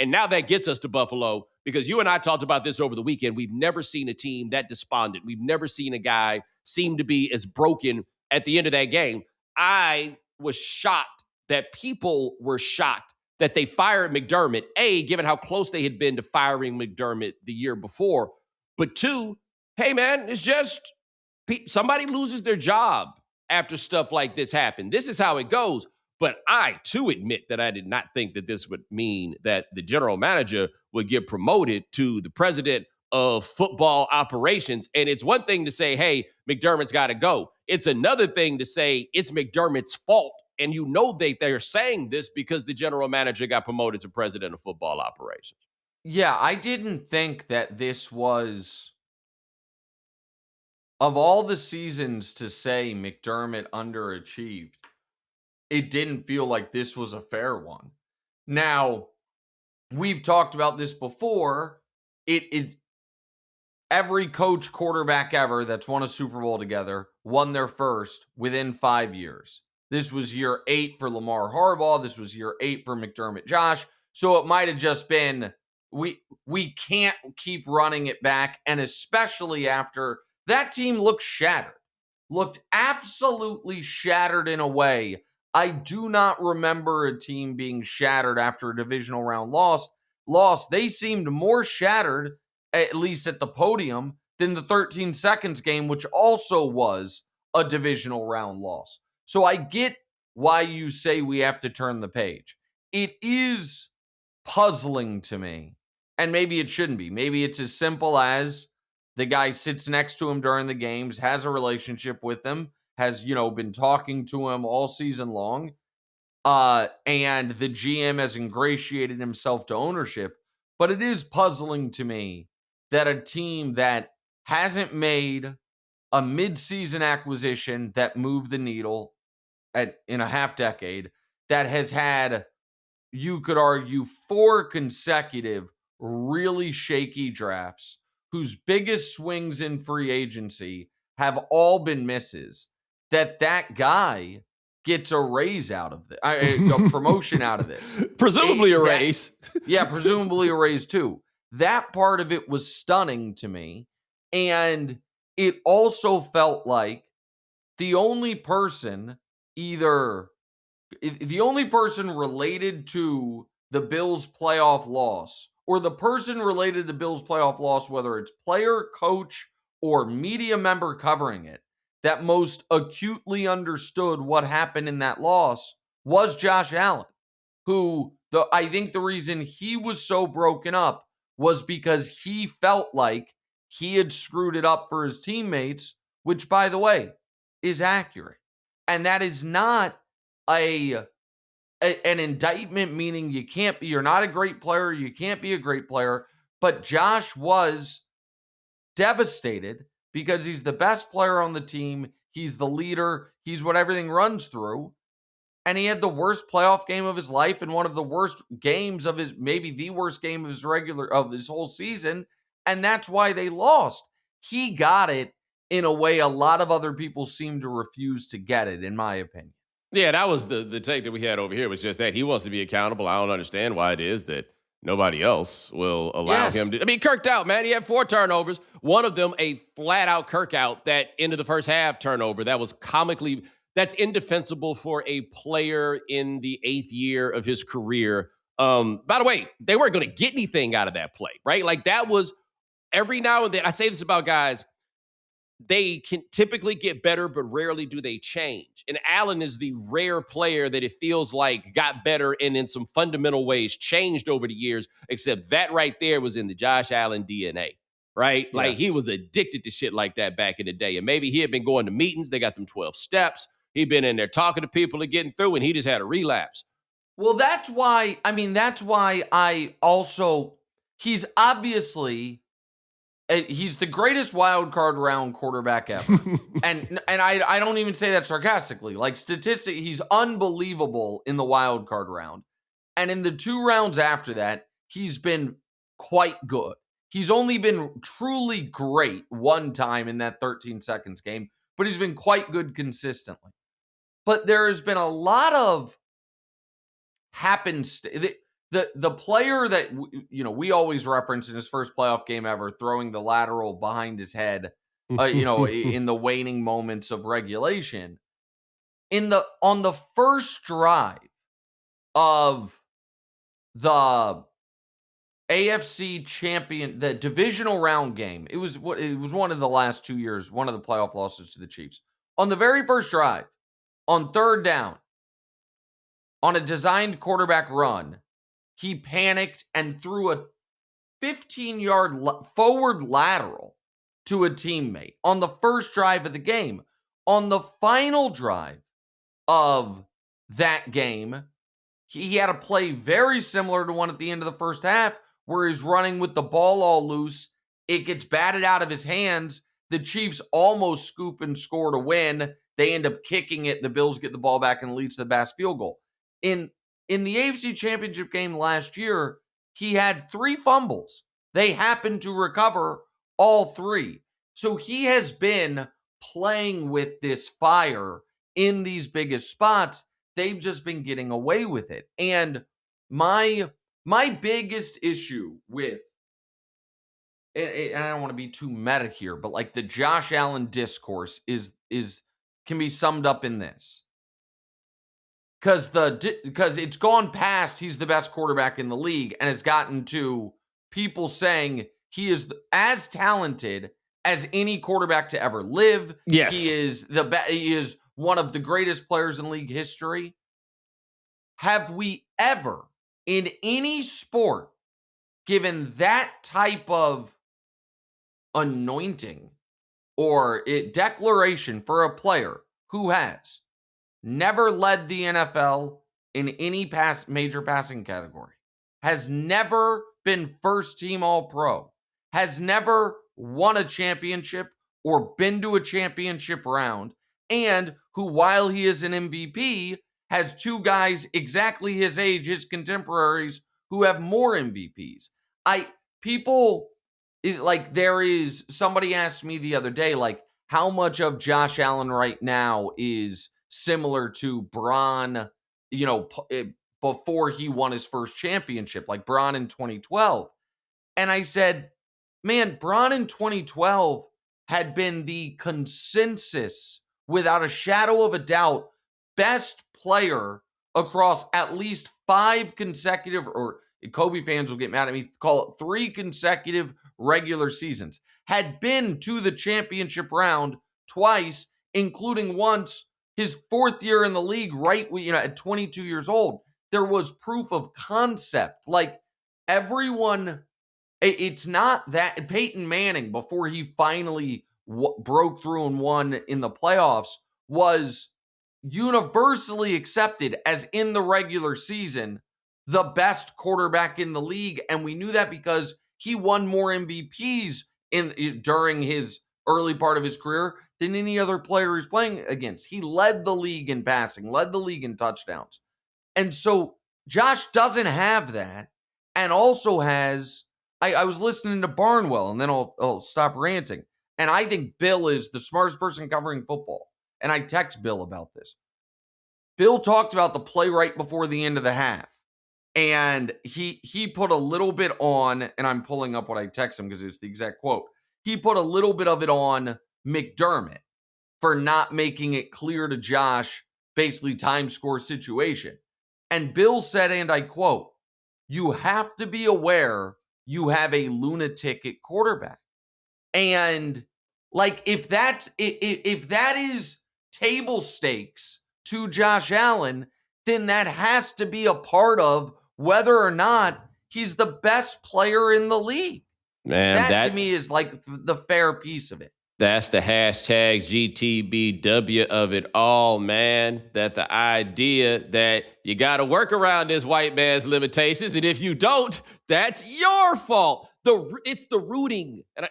And now that gets us to Buffalo because you and I talked about this over the weekend. We've never seen a team that despondent. We've never seen a guy seem to be as broken at the end of that game. I was shocked that people were shocked that they fired McDermott, A, given how close they had been to firing McDermott the year before, but two, hey, man, it's just somebody loses their job after stuff like this happen. This is how it goes. But I, too, admit that I did not think that this would mean that the general manager would get promoted to the president of football operations. And it's one thing to say, hey, McDermott's got to go. It's another thing to say it's McDermott's fault. And you know they're saying this because the general manager got promoted to president of football operations. Yeah, I didn't think that this was, of all the seasons to say McDermott underachieved, it didn't feel like this was a fair one. Now, we've talked about this before. Every coach quarterback ever that's won a Super Bowl together won their first within 5 years. This was year 8 for Lamar Harbaugh. This was year 8 for McDermott Josh. So it might have just been, we can't keep running it back. And especially after that team looked shattered, looked absolutely shattered in a way. I do not remember a team being shattered after a divisional round loss. They seemed more shattered, at least at the podium, than the 13 seconds game, which also was a divisional round loss. So I get why you say we have to turn the page. It is puzzling to me, and maybe it shouldn't be. Maybe it's as simple as the guy sits next to him during the games, has a relationship with him, has, been talking to him all season long, and the GM has ingratiated himself to ownership. But it is puzzling to me that a team that hasn't made a mid-season acquisition that moved the needle in a half decade, that has had, you could argue, 4 consecutive really shaky drafts, whose biggest swings in free agency have all been misses, that guy gets a raise out of this, a promotion out of this. Presumably a raise. Yeah, presumably a raise too. That part of it was stunning to me. And it also felt like the only person related to the Bills' playoff loss, or the person related to the Bills' playoff loss, whether it's player, coach, or media member covering it, that most acutely understood what happened in that loss was Josh Allen, who I think the reason he was so broken up was because he felt like he had screwed it up for his teammates, which, by the way, is accurate. And that is not an indictment, meaning you're not a great player, you can't be a great player. But Josh was devastated because he's the best player on the team. He's the leader. He's what everything runs through. And he had the worst playoff game of his life and one of the worst games of maybe the worst game of his whole season. And that's why they lost. He got it in a way a lot of other people seem to refuse to get it, in my opinion. Yeah, that was the take that we had over here, was just that he wants to be accountable. I don't understand why it is that nobody else will allow him to. I mean, Kirked out, man. He had 4 turnovers. One of them, a flat-out Kirk out that ended the first half turnover. That was that's indefensible for a player in the 8th year of his career. By the way, they weren't going to get anything out of that play, right? Like, that was every now and then. I say this about guys. They can typically get better, but rarely do they change. And Allen is the rare player that it feels like got better and in some fundamental ways changed over the years, except that right there was in the Josh Allen DNA, right? Yeah. Like, he was addicted to shit like that back in the day. And maybe he had been going to meetings. They got them 12 steps. He'd been in there talking to people and getting through, and he just had a relapse. Well, that's why he's obviously, he's the greatest wild card round quarterback ever. and I don't even say that sarcastically. Like, statistically, he's unbelievable in the wild card round. And in the 2 rounds after that, he's been quite good. He's only been truly great one time in that 13 seconds game, but he's been quite good consistently. But there has been a lot of the player that we always reference in his first playoff game ever, throwing the lateral behind his head, in the waning moments of regulation, on the first drive of the AFC champion, the divisional round game. It was one of the last 2 years, one of the playoff losses to the Chiefs. On the very first drive, on third down, on a designed quarterback run, he panicked and threw a 15-yard forward lateral to a teammate on the first drive of the game. On the final drive of that game, he had a play very similar to one at the end of the first half where he's running with the ball all loose. It gets batted out of his hands. The Chiefs almost scoop and score to win. They end up kicking it. The Bills get the ball back and leads to the Bass field goal. In the AFC Championship game last year, he had 3 fumbles. They happened to recover all 3. So he has been playing with this fire in these biggest spots. They've just been getting away with it. And my biggest issue with, and I don't want to be too meta here, but like the Josh Allen discourse can be summed up in this. Because it's gone past he's the best quarterback in the league and has gotten to people saying he is as talented as any quarterback to ever live. Yes. He is one of the greatest players in league history. Have we ever, in any sport, given that type of anointing or declaration for a player who has never led the NFL in any major passing category, has never been first team All-Pro, has never won a championship or been to a championship round, and who, while he is an MVP, has 2 guys exactly his age, his contemporaries, who have more MVPs. Somebody asked me the other day, like, how much of Josh Allen right now is similar to Bron, before he won his first championship, like Bron in 2012. And I said, man, Bron in 2012 had been the consensus, without a shadow of a doubt, best player across at least 5 consecutive, or Kobe fans will get mad at me, call it 3 consecutive regular seasons, had been to the championship round twice, including once his 4th year in the league, right, at 22 years old. There was proof of concept. Like, everyone, it's not that Peyton Manning, before he finally broke through and won in the playoffs, was universally accepted as, in the regular season, the best quarterback in the league. And we knew that because he won more MVPs during his early part of his career than any other player he's playing against. He led the league in passing, led the league in touchdowns. And so Josh doesn't have that, and also has, I was listening to Barnwell, and then I'll stop ranting. And I think Bill is the smartest person covering football. And I text Bill about this. Bill talked about the play right before the end of the half. And he put a little bit on, and I'm pulling up what I text him because it's the exact quote. He put a little bit of it on McDermott for not making it clear to Josh, basically time score situation. And Bill said, and I quote, "You have to be aware you have a lunatic at quarterback." And like, if that is table stakes to Josh Allen, then that has to be a part of whether or not he's the best player in the league. Man, that to me is like the fair piece of it. That's the hashtag GTBW of it all, man. That the idea that you got to work around this white man's limitations, and if you don't, that's your fault. It's the rooting, and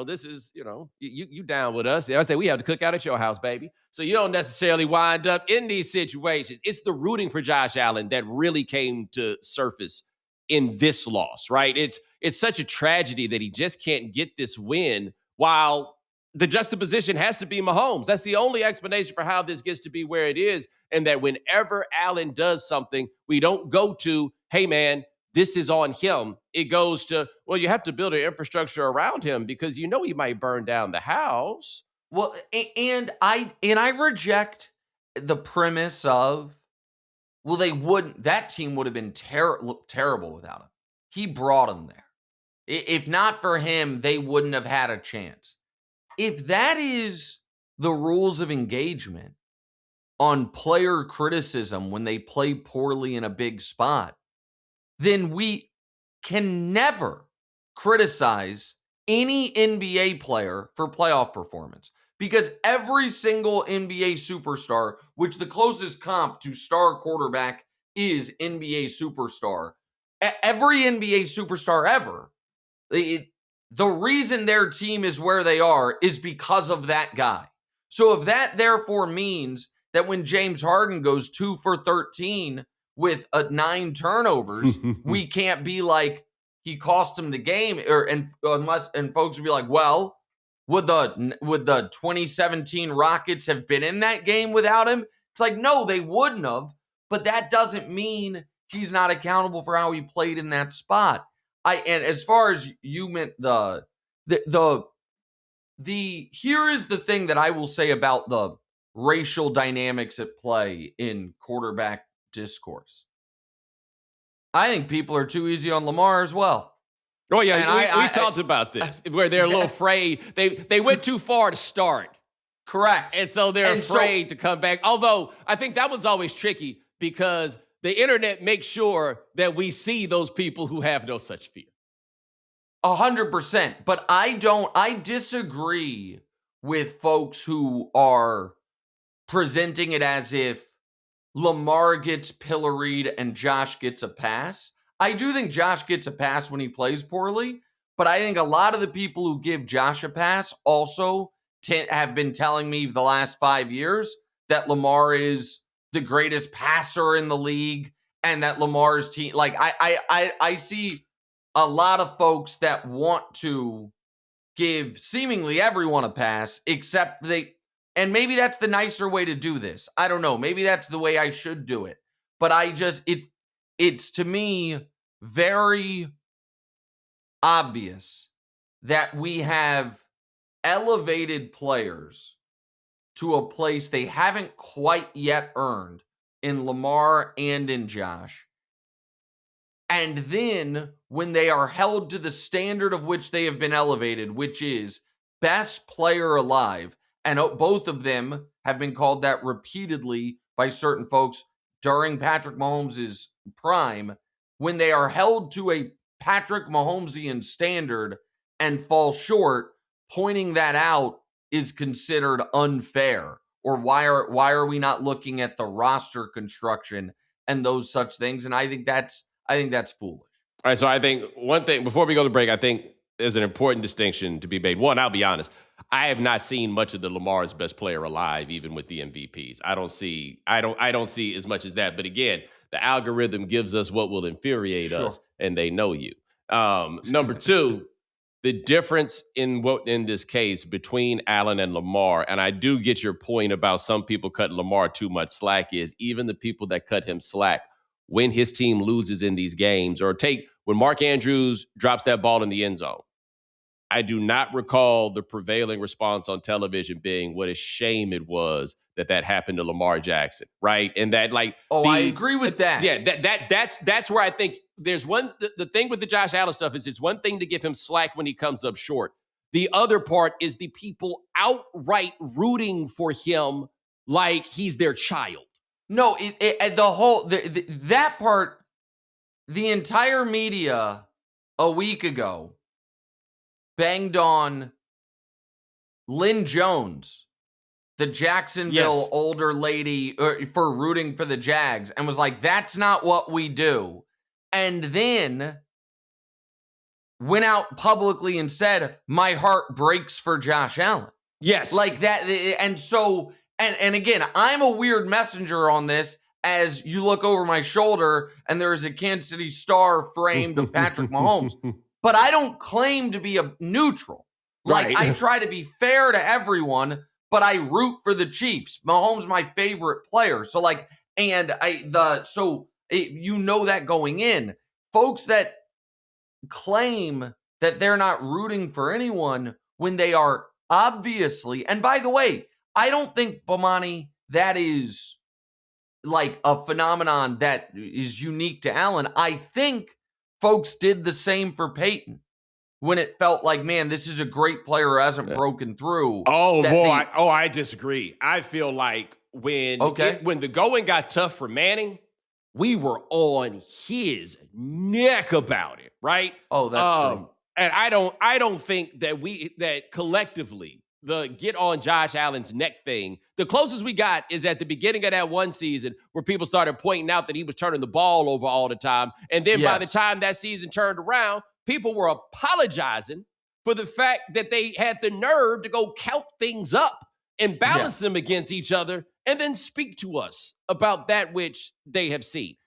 this is, you down with us. I say we have to cook out at your house, baby. So you don't necessarily wind up in these situations. It's the rooting for Josh Allen that really came to surface in this loss, right? It's such a tragedy that he just can't get this win, while the juxtaposition has to be Mahomes. That's the only explanation for how this gets to be where it is, and that whenever Allen does something, we don't go to, hey, man, this is on him. It goes to, well, you have to build an infrastructure around him because you know he might burn down the house. Well, and I reject the premise of, well, that team would have been terrible without him. He brought them there. If not for him, they wouldn't have had a chance. If that is the rules of engagement on player criticism when they play poorly in a big spot, then we can never criticize any NBA player for playoff performance, because every single NBA superstar, which the closest comp to star quarterback is NBA superstar, every NBA superstar ever, the reason their team is where they are is because of that guy. So if that therefore means that when James Harden goes 2 for 13 with 9 turnovers, we can't be like, he cost him the game, and folks would be like, well, would the 2017 Rockets have been in that game without him? It's like, no, they wouldn't have, but that doesn't mean he's not accountable for how he played in that spot. And as far as you meant here is the thing that I will say about the racial dynamics at play in quarterback discourse. I think people are too easy on Lamar as well. Oh, yeah, and we talked about this, where they're a little afraid. They went too far to start. Correct. And so they're afraid to come back. Although, I think that one's always tricky because the internet makes sure that we see those people who have no such fear. 100%. But I disagree with folks who are presenting it as if Lamar gets pilloried and Josh gets a pass. I do think Josh gets a pass when he plays poorly, but I think a lot of the people who give Josh a pass also have been telling me the last 5 years that Lamar is the greatest passer in the league and that Lamar's team, like I see a lot of folks that want to give seemingly everyone a pass, except and maybe that's the nicer way to do this. I don't know. Maybe that's the way I should do it. But it's to me very obvious that we have elevated players to a place they haven't quite yet earned in Lamar and in Josh. And then when they are held to the standard of which they have been elevated, which is best player alive, and both of them have been called that repeatedly by certain folks during Patrick Mahomes' prime, when they are held to a Patrick Mahomesian standard and fall short, pointing that out is considered unfair. Or why are we not looking at the roster construction and those such things? And I think that's foolish. All right, so I think one thing, before we go to break, I think there's an important distinction to be made. One, I'll be honest, I have not seen much of the Lamar's best player alive, even with the MVPs. I don't see as much as that. But again, the algorithm gives us what will infuriate us, and they know you. Number two, the difference in this case between Allen and Lamar, and I do get your point about some people cutting Lamar too much slack, is even the people that cut him slack when his team loses in these games, or take when Mark Andrews drops that ball in the end zone. I do not recall the prevailing response on television being what a shame it was that happened to Lamar Jackson, right? And that, like, I agree with that. Yeah, that's where I think there's one. The thing with the Josh Allen stuff is it's one thing to give him slack when he comes up short. The other part is the people outright rooting for him like he's their child. No, that part, the entire media a week ago banged on Lynn Jones, the Jacksonville older lady, for rooting for the Jags, and was like, that's not what we do. And then went out publicly and said, my heart breaks for Josh Allen. Yes. Like that. And so, and again, I'm a weird messenger on this, as you look over my shoulder and there's a Kansas City Star framed of Patrick Mahomes. But I don't claim to be a neutral. Like, I try to be fair to everyone, but I root for the Chiefs. Mahomes, my favorite player. So like, so You know that going in. Folks that claim that they're not rooting for anyone when they are obviously, and by the way, I don't think, Bomani, that is like a phenomenon that is unique to Allen. I think folks did the same for Peyton when it felt like, man, this is a great player who hasn't broken through. Oh, boy. I disagree. I feel like when Okay. when the going got tough for Manning, we were on his neck about it, right? Oh, that's true. And I don't think that collectively the get on Josh Allen's neck thing, the closest we got is at the beginning of that one season where people started pointing out that he was turning the ball over all the time. And then by the time that season turned around, people were apologizing for the fact that they had the nerve to go count things up and balance them against each other and then speak to us about that which they have seen.